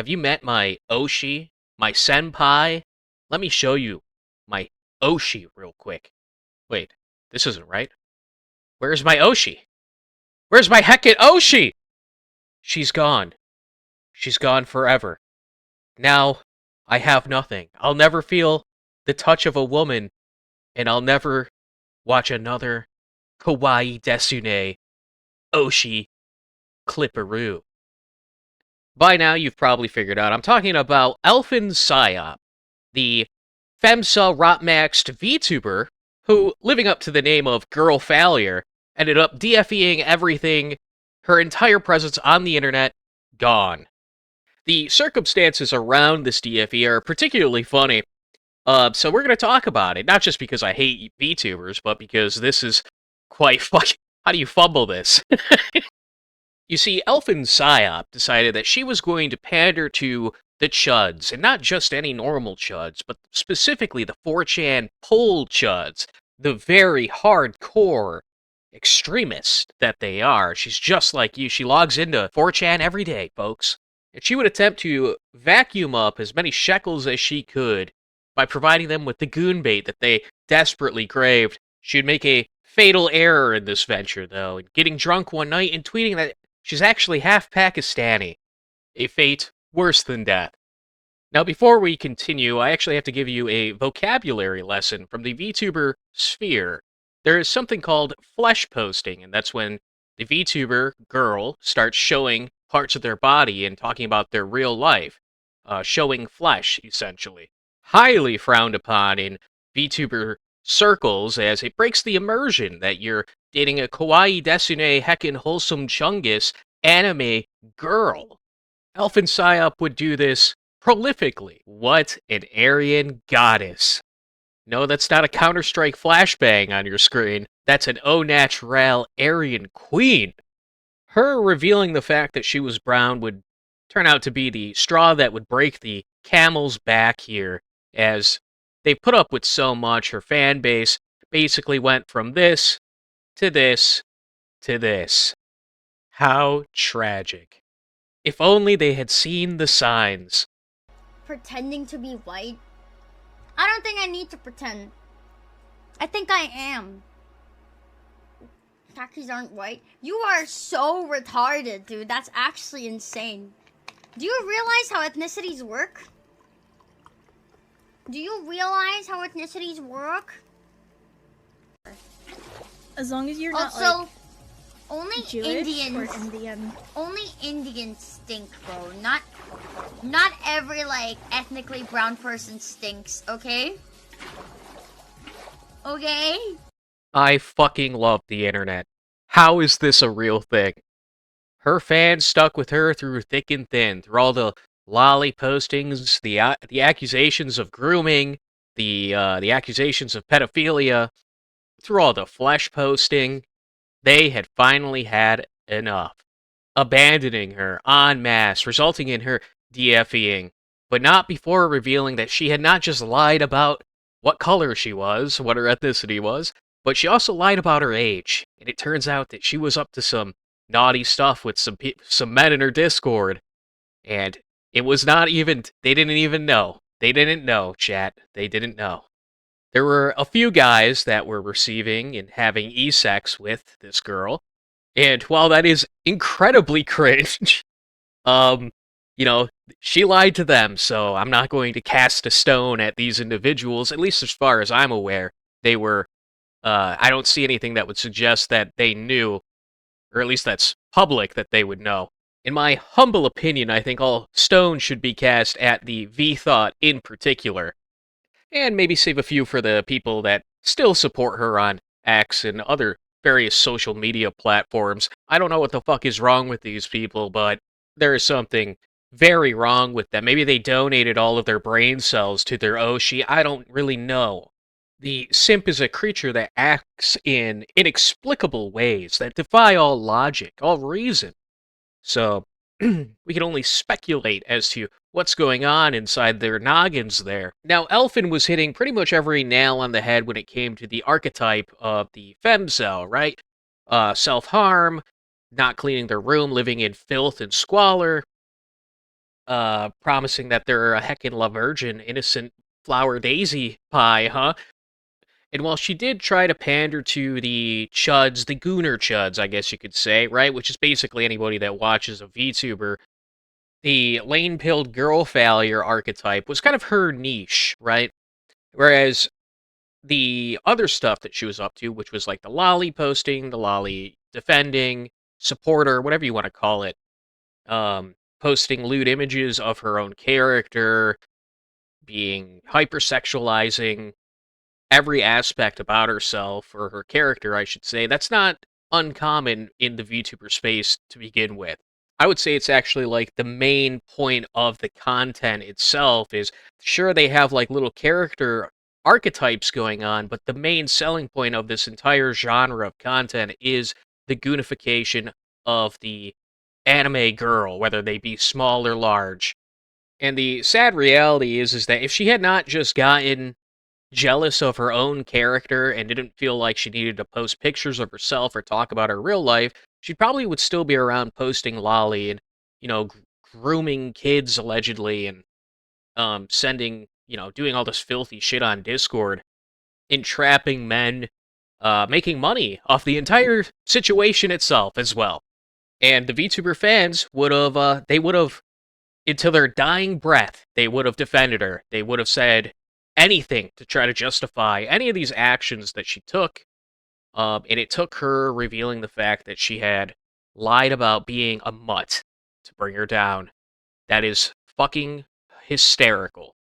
Have you met my Oshi, my senpai? Let me show you my Oshi real quick. Wait, this isn't right. Where's my Oshi? Where's my heckin' Oshi? She's gone. She's gone forever. Now, I have nothing. I'll never feel the touch of a woman, and I'll never watch another kawaii desune Oshi clipperoo. By now, you've probably figured out I'm talking about ElfinPsyop, the femcel rotmaxed VTuber who, living up to the name of Girl Failure, ended up DFEing everything, her entire presence on the internet, gone. The circumstances around this DFE are particularly funny, so we're going to talk about it, not just because I hate VTubers, but because this is quite fucking... How do you fumble this? You see, ElfinPsyop decided that she was going to pander to the chuds, and not just any normal chuds, but specifically the 4chan poll chuds, the very hardcore extremists that they are. She's just like you. She logs into 4chan every day, folks. And she would attempt to vacuum up as many shekels as she could by providing them with the goon bait that they desperately craved. She would make a fatal error in this venture, though, in getting drunk one night and tweeting that she's actually half Pakistani. A fate worse than death. Now, before we continue, I actually have to give you a vocabulary lesson from the VTuber sphere. There is something called fleshposting, and that's when the VTuber girl starts showing parts of their body and talking about their real life. Showing flesh, essentially. Highly frowned upon in VTuber circles, as it breaks the immersion that you're dating a kawaii desune heckin' wholesome chungus anime girl. ElfinPsyop would do this prolifically. What an Aryan goddess. No, that's not a Counter-Strike flashbang on your screen. That's an au naturel Aryan queen. Her revealing the fact that she was brown would turn out to be the straw that would break the camel's back here, as they put up with so much. Her fan base basically went from this to this to this. How tragic. If only they had seen the signs. Pretending to be white? I don't think I need to pretend. I think I am. Khakis aren't white. You are so retarded, dude. That's actually insane. Do you realize how ethnicities work? Do you realize how ethnicities work? As long as you're also, not like only Jewish Indians or Indian. Only Indians stink, bro. Not every like ethnically brown person stinks, okay? Okay? I fucking love the internet. How is this a real thing? Her fans stuck with her through thick and thin, through all the lolly postings, the accusations of grooming, the accusations of pedophilia, through all the flesh posting. They had finally had enough, abandoning her en masse, resulting in her DFEing, but not before revealing that she had not just lied about what color she was, what her ethnicity was, but she also lied about her age. And it turns out that she was up to some naughty stuff with some men in her Discord. And it was not even, they didn't even know. They didn't know, chat. They didn't know. There were a few guys that were receiving and having e-sex with this girl. And while that is incredibly cringe, you know, she lied to them, so I'm not going to cast a stone at these individuals, at least as far as I'm aware. They were, I don't see anything that would suggest that they knew, or at least that's public that they would know. In my humble opinion, I think all stones should be cast at the V-Thought in particular, and maybe save a few for the people that still support her on X and other various social media platforms. I don't know what the fuck is wrong with these people, but there is something very wrong with them. Maybe they donated all of their brain cells to their Oshi. I don't really know. The simp is a creature that acts in inexplicable ways that defy all logic, all reason. So, we can only speculate as to what's going on inside their noggins there. Now, Elfin was hitting pretty much every nail on the head when it came to the archetype of the femcel, right? Self-harm, not cleaning their room, living in filth and squalor, promising that they're a heckin' La Virgin, innocent flower daisy pie, huh? And while she did try to pander to the chuds, the gooner chuds, I guess you could say, right? Which is basically anybody that watches a VTuber, the lane-pilled girl failure archetype was kind of her niche, right? Whereas the other stuff that she was up to, which was like the lolly posting, the lolly defending, supporter, whatever you want to call it, posting lewd images of her own character, being hypersexualizing every aspect about herself, or her character, I should say. That's not uncommon in the VTuber space to begin with. I would say it's actually like the main point of the content itself is sure they have like little character archetypes going on, but the main selling point of this entire genre of content is the goonification of the anime girl, whether they be small or large. And the sad reality is that if she had not just gotten jealous of her own character and didn't feel like she needed to post pictures of herself or talk about her real life, she probably would still be around posting lolly and, grooming kids allegedly and sending, doing all this filthy shit on Discord, entrapping men, making money off the entire situation itself as well. And the VTuber fans would have, they would have, until their dying breath, they would have defended her. They would have said anything to try to justify any of these actions that she took. And it took her revealing the fact that she had lied about being a mutt to bring her down. That is fucking hysterical.